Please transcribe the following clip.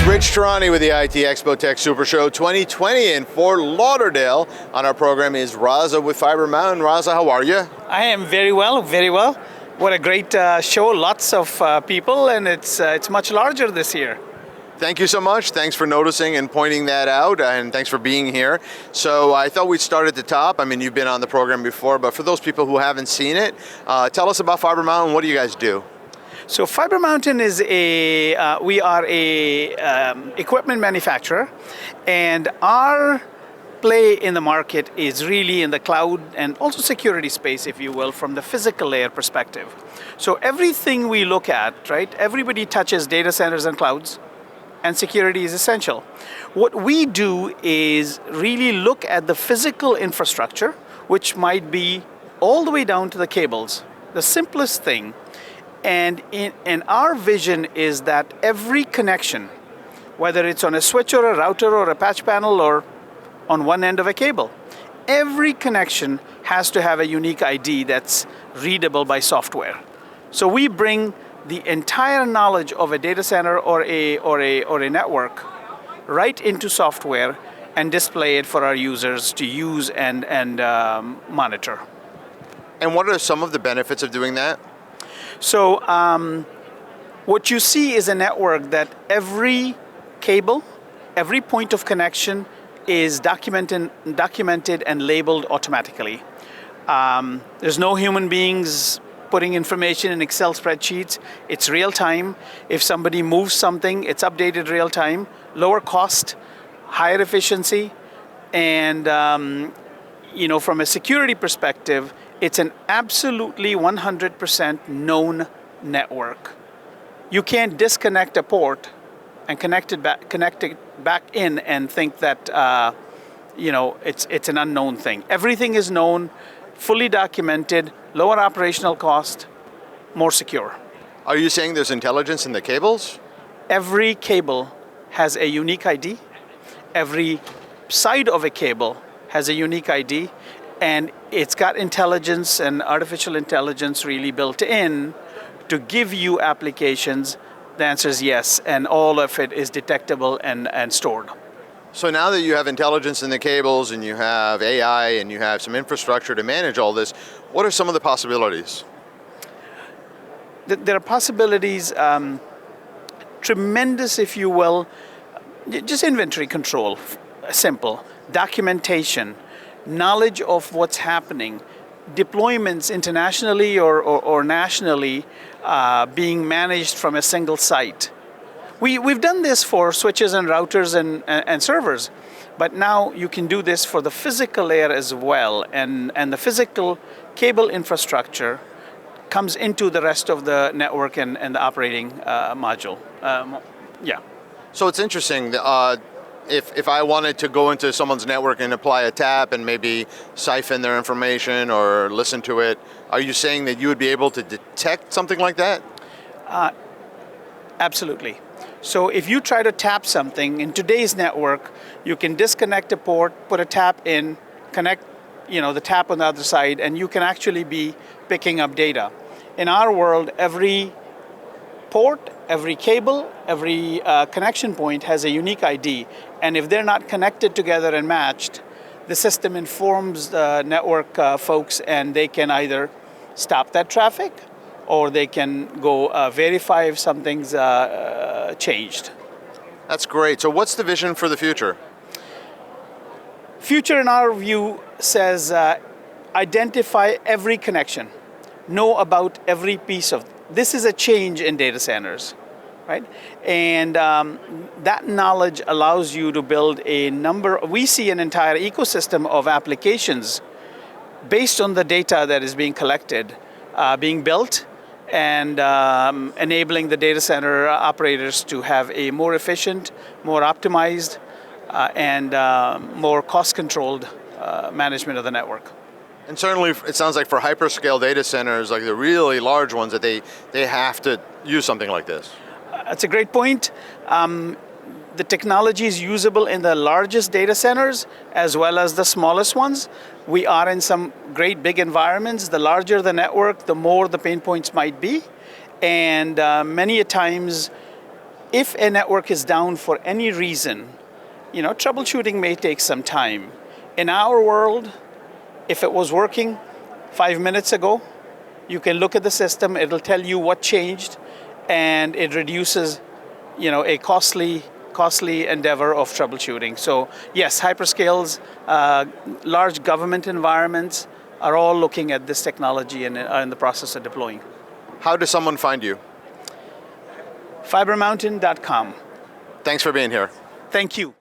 Rich Tehrani with the IT Expo Tech Super Show 2020 in Fort Lauderdale. On our program is Raza with Fiber Mountain. Raza, how are you? I am very well, very well. What a great show, lots of people, and it's much larger this year. Thank you so much. Thanks for noticing and pointing that out, and thanks for being here. So I thought we'd start at the top. I mean, you've been on the program before, but for those people who haven't seen it, tell us about Fiber Mountain. What do you guys do? So Fiber Mountain is we are a equipment manufacturer, and our play in the market is really in the cloud and also security space, if you will, from the physical layer perspective. So everything we look at, right, everybody touches data centers and clouds, and security is essential. What we do is really look at the physical infrastructure, which might be all the way down to the cables, the simplest thing. And our vision is that every connection, whether it's on a switch or a router or a patch panel or on one end of a cable, every connection has to have a unique ID that's readable by software. So we bring the entire knowledge of a data center or a network right into software and display it for our users to use and monitor. And what are some of the benefits of doing that? So what you see is a network that every cable, every point of connection is documented and labeled automatically. There's no human beings putting information in Excel spreadsheets. It's real time. If somebody moves something, it's updated real time. Lower cost, higher efficiency, and from a security perspective, it's an absolutely 100% known network. You can't disconnect a port and connect it back in and think that it's an unknown thing. Everything is known, fully documented, lower operational cost, more secure. Are you saying there's intelligence in the cables? Every cable has a unique ID. Every side of a cable has a unique ID. And it's got intelligence and artificial intelligence really built in to give you applications. The answer is yes, and all of it is detectable and stored. So now that you have intelligence in the cables and you have AI and you have some infrastructure to manage all this, what are some of the possibilities? There are possibilities, tremendous, if you will, just inventory control, simple, documentation, knowledge of what's happening, deployments internationally or nationally being managed from a single site. We've done this for switches and routers and servers, but now you can do this for the physical layer as well, and the physical cable infrastructure comes into the rest of the network and the operating module. Yeah. So it's interesting. If I wanted to go into someone's network and apply a tap and maybe siphon their information or listen to it, are you saying that you would be able to detect something like that? Absolutely. So if you try to tap something in today's network, you can disconnect a port, put a tap in, connect the tap on the other side, and you can actually be picking up data. In our world, every port, every cable, every connection point has a unique ID. And if they're not connected together and matched, the system informs the network folks, and they can either stop that traffic or they can go verify if something's changed. That's great. So what's the vision for the future? Future, in our view, says identify every connection, know about every piece of. This is a change in data centers, right? And that knowledge allows you to build we see an entire ecosystem of applications based on the data that is being collected, being built, and enabling the data center operators to have a more efficient, more optimized and more cost-controlled management of the network. And certainly, it sounds like for hyperscale data centers, like the really large ones, that they have to use something like this. That's a great point. The technology is usable in the largest data centers as well as the smallest ones. We are in some great big environments. The larger the network, the more the pain points might be. And many a times, if a network is down for any reason, troubleshooting may take some time. In our world, if it was working 5 minutes ago, you can look at the system, it'll tell you what changed, and it reduces, a costly endeavor of troubleshooting. So yes, hyperscales, large government environments are all looking at this technology and are in the process of deploying. How does someone find you? Fibermountain.com. Thanks for being here. Thank you.